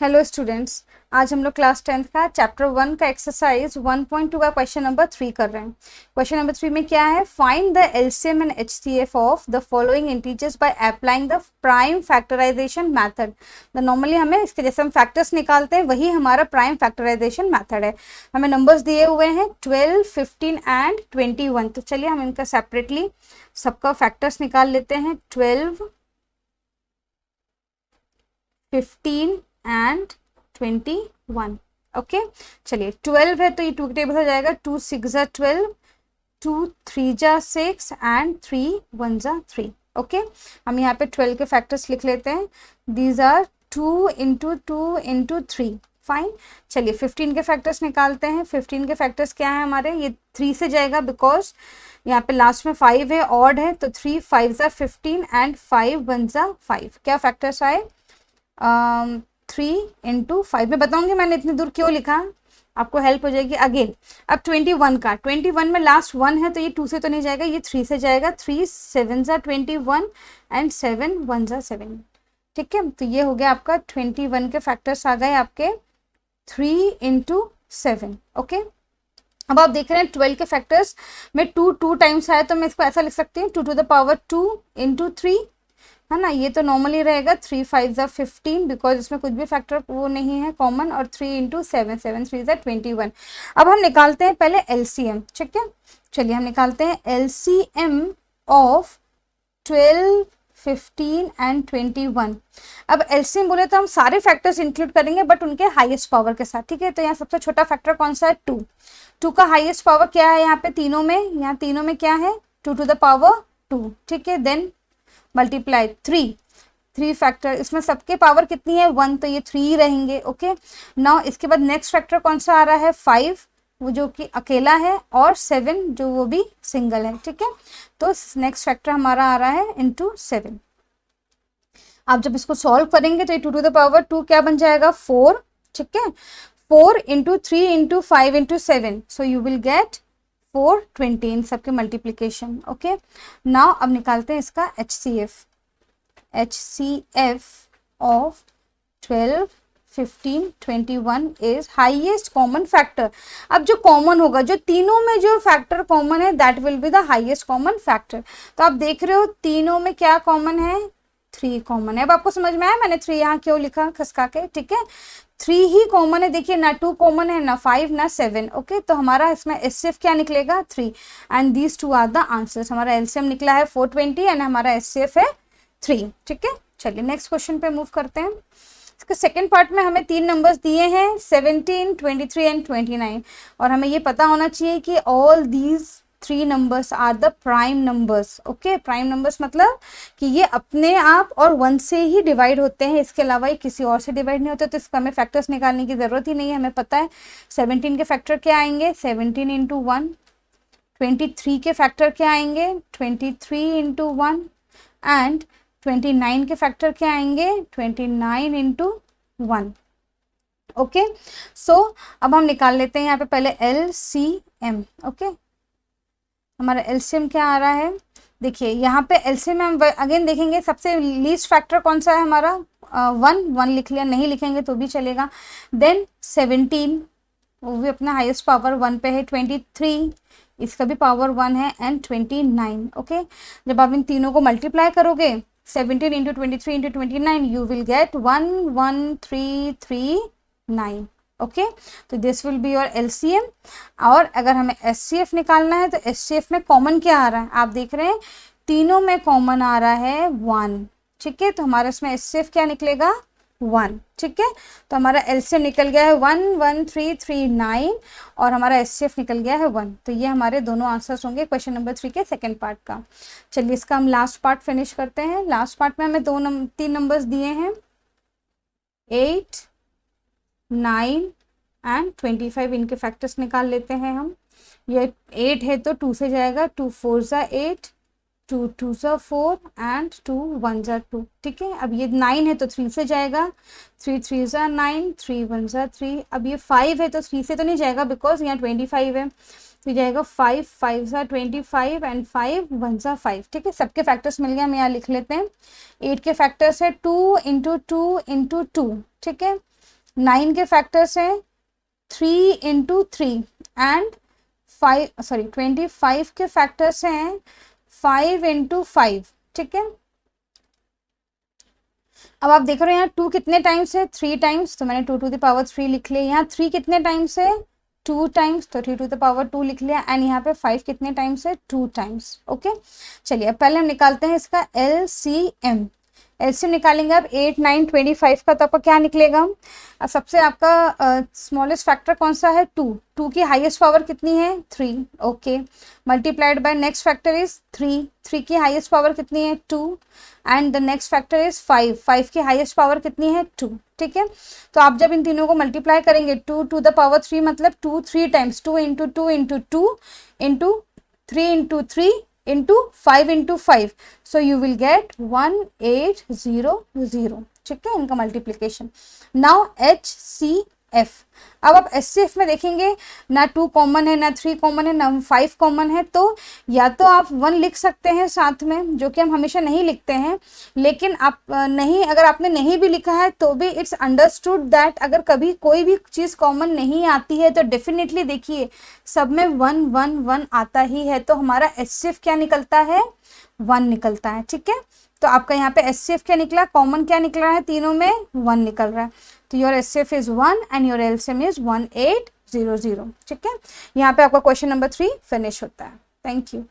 Hello students, आज हम लोग क्लास 10th का चैप्टर 1 का एक्सरसाइज 1.2 का क्वेश्चन नंबर 3 कर रहे हैं। क्वेश्चन नंबर 3 में क्या है? Find the LCM and HCF of the following integers by applying the prime factorization method. तो नॉर्मली हमें इसके जैसे हम फैक्टर्स निकालते हैं वही हमारा प्राइम फैक्टराइजेशन मेथड है। हमें नंबर्स दिए हुए हैं 12, 15 एंड 21। तो चलिए हम इनका सेपरेटली सबका फैक्टर्स निकाल लेते हैं। 12, 15 एंड 21। ओके, चलिए 12 है तो ये 2 के टेबल हो जाएगा। 2 6 जा 12, 2 3 जा 6 एंड 3 1 जा 3। ओके, हम यहाँ पे 12 के फैक्टर्स लिख लेते हैं। These are 2 into 2 into 3। Fine, चलिए 15 के फैक्टर्स निकालते हैं। 15 के फैक्टर्स क्या है हमारे? ये 3 से जाएगा बिकॉज यहाँ पे लास्ट में 5 है, ऑड है, तो 3 5 जा 15 एंड 5 1 जा 5। क्या फैक्टर्स आए? 3 इंटू 5 में बताऊंगी मैंने इतनी दूर क्यों लिखा, आपको हेल्प हो जाएगी अगेन। अब 21 का 21 में लास्ट 1 है तो ये 2 से तो नहीं जाएगा, ये 3 से जाएगा। 3 7 जा 21 एंड 7 1 जा 7। ठीक है, तो ये हो गया आपका 21 के फैक्टर्स आ गए आपके 3 इंटू 7। ओके, अब आप देख रहे हैं 12 के फैक्टर्स में 2 2 टाइम्स आया तो मैं इसको ऐसा लिख सकती हूँ 2 टू द पावर 2 इंटू 3, है ना। ये तो नॉर्मली रहेगा 3 5 जा 15 बिकॉज इसमें कुछ भी फैक्टर वो नहीं है कॉमन, और 3 इंटू 7 7 3 जा 21। अब हम निकालते हैं पहले एलसीएम। ठीक है, चलिए हम निकालते हैं एलसीएम ऑफ 12, 15 एंड 21। अब एलसीएम बोले तो हम सारे फैक्टर्स इंक्लूड करेंगे बट उनके हाईएस्ट पावर के साथ। ठीक है, तो यहाँ सबसे छोटा फैक्टर कौन सा है? 2। 2 का हाईएस्ट पावर क्या है यहाँ पे तीनों में? यहाँ तीनों में क्या है? 2 टू द पावर 2। ठीक है, देन मल्टीप्लाई 3 फैक्टर, इसमें सबके पावर कितनी है? 1, तो ये 3 रहेंगे। ओके, नाउ इसके बाद नेक्स्ट फैक्टर कौन सा आ रहा है? 5, वो जो कि अकेला है, और 7 जो वो भी सिंगल है। ठीक है, तो नेक्स्ट फैक्टर हमारा आ रहा है इंटू 7। आप जब इसको सॉल्व करेंगे तो ये 2 टू द पावर 2 क्या बन जाएगा? 4। ठीक है, 4 into 3 into 5 into 7, so you will gate 420 इन सबके मल्टीप्लीकेशन। ओके, नाउ अब निकालते हैं इसका HCF of 12, 15, 21 is highest common factor. अब जो कॉमन होगा, जो तीनों में जो फैक्टर कॉमन है that will be the highest common factor. तो आप देख रहे हो तीनों में क्या कॉमन है? 3 कॉमन है। अब आपको समझ में आया मैंने 3 यहाँ क्यों लिखा खसका के? ठीक है, 3 ही कॉमन है। देखिए ना 2 कॉमन है, ना 5 ना 7। ओके, तो हमारा इसमें एचसीएफ क्या निकलेगा? 3, and these 2 are the answers. हमारा एलसीएम निकला है 420 एंड हमारा एचसीएफ है 3। ठीक है, चलिए नेक्स्ट क्वेश्चन पे मूव करते हैं। इसके सेकेंड पार्ट में हमें 3 नंबर्स दिए हैं 17, 23 एंड 29, और हमें ये पता होना चाहिए कि all these 3 numbers are the prime numbers. Okay, prime numbers मतलब कि ये अपने आप और 1 से ही डिवाइड होते हैं, इसके अलावा ये किसी और से डिवाइड नहीं होते। तो इसका हमें फैक्टर्स निकालने की जरूरत ही नहीं है, हमें पता है 17 के फैक्टर क्या आएंगे? 17 इंटू 1। 23 के फैक्टर क्या आएंगे? 23 इंटू 1। एंड 29 के फैक्टर क्या आएंगे? 29 इंटू 1। ओके, सो अब हम निकाल लेते हैं यहाँ पे पहले LCM। ओके, हमारा एलसीएम क्या आ रहा है? देखिए यहाँ पे एलसीएम हम अगेन देखेंगे सबसे लीस्ट फैक्टर कौन सा है हमारा? 1 लिख लिया, नहीं लिखेंगे तो भी चलेगा। देन 17, वो भी अपना हाईएस्ट पावर 1 पे है। 23, इसका भी पावर 1 है, एंड 29। ओके, जब आप इन तीनों को मल्टीप्लाई करोगे 17 into 23 into 29, you will get 11339। Okay, तो this will be your LCM. और अगर हमें एचसीएफ निकालना है तो एचसीएफ में कॉमन क्या आ रहा है? आप देख रहे हैं तीनों में कॉमन आ रहा है 1। ठीक है, तो हमारा इसमें एचसीएफ क्या निकलेगा? 1। ठीक है, तो हमारा एलसीएम निकल गया है 11339 और हमारा एचसीएफ निकल गया है 1। तो ये हमारे दोनों आंसर्स होंगे क्वेश्चन नंबर 3 के सेकेंड पार्ट का। चलिए इसका हम लास्ट पार्ट फिनिश करते हैं। लास्ट पार्ट में हमें 3 नंबर्स दिए हैं 8, 9 एंड 25। इनके फैक्टर्स निकाल लेते हैं हम। ये 8 है तो 2 से जाएगा, 2 4 जा 8, 2 2 जा 4 एंड 2 1 जा 2। ठीक है, अब ये 9 है तो 3 से जाएगा, 3 3 जा 9, 3 1 जा 3। अब ये 5 है तो 3 से तो नहीं जाएगा बिकॉज यहाँ 25 है, तो जाएगा 5 5 जा 25 एंड 5 1 जा 5। ठीक है, सबके फैक्टर्स मिल गए, हम यहाँ लिख लेते हैं। 8 के फैक्टर्स है 2 इंटू 2 इंटू 2। ठीक है, 9 के फैक्टर्स हैं 3 इंटू 3 एंड 25 के फैक्टर्स हैं 5 इंटू 5, ठीक है। अब आप देख रहे हो यहाँ 2 कितने टाइम्स है, 3 टाइम्स, तो मैंने 2 टू द पावर 3 लिख लिया। यहाँ 3 कितने टाइम्स है, 2 टाइम्स, तो 3 टू द पावर 2 लिख लिया। एंड यहाँ पे 5 कितने टाइम्स है, 2 टाइम्स। ओके, चलिए अब पहले हम निकालते हैं इसका LCM। एलसीएम निकालेंगे आप 8, 9, 25 का, तो आपका क्या निकलेगा। सबसे आपका स्मॉलेस्ट फैक्टर कौन सा है, 2। 2 की हाईएस्ट पावर कितनी है, 3। Okay, multiplied by next factor is 3। 3 की हाईएस्ट पावर कितनी है, 2। And the next factor is 5। 5 की हाईएस्ट पावर कितनी है, 2। ठीक है, तो आप जब इन तीनों को मल्टीप्लाई करेंगे 2 टू द पावर 3 मतलब 2 3 times, 2 into 2 into 2 into 3 into 3 into 5 into 5, so you will get 1800, ठीक है, इनका मल्टीप्लीकेशन। नाउ HCF, अब आप HCF में देखेंगे ना 2 कॉमन है, ना 3 कॉमन है, ना 5 कॉमन है, तो या तो आप 1 लिख सकते हैं साथ में, जो कि हम हमेशा नहीं लिखते हैं, लेकिन आप नहीं, अगर आपने नहीं भी लिखा है तो भी इट्स अंडरस्टूड दैट अगर कभी कोई भी चीज़ कॉमन नहीं आती है तो डेफिनेटली देखिए सब में 1 1 1 आता ही है, तो हमारा HCF क्या निकलता है, 1 निकलता है। ठीक है, तो आपका यहाँ पे HCF क्या निकला, कॉमन क्या निकल रहा है, तीनों में 1 निकल रहा है, तो your HCF is 1 and your LCM is 1800। ठीक है, यहाँ पे आपका क्वेश्चन नंबर 3 फिनिश होता है। Thank you.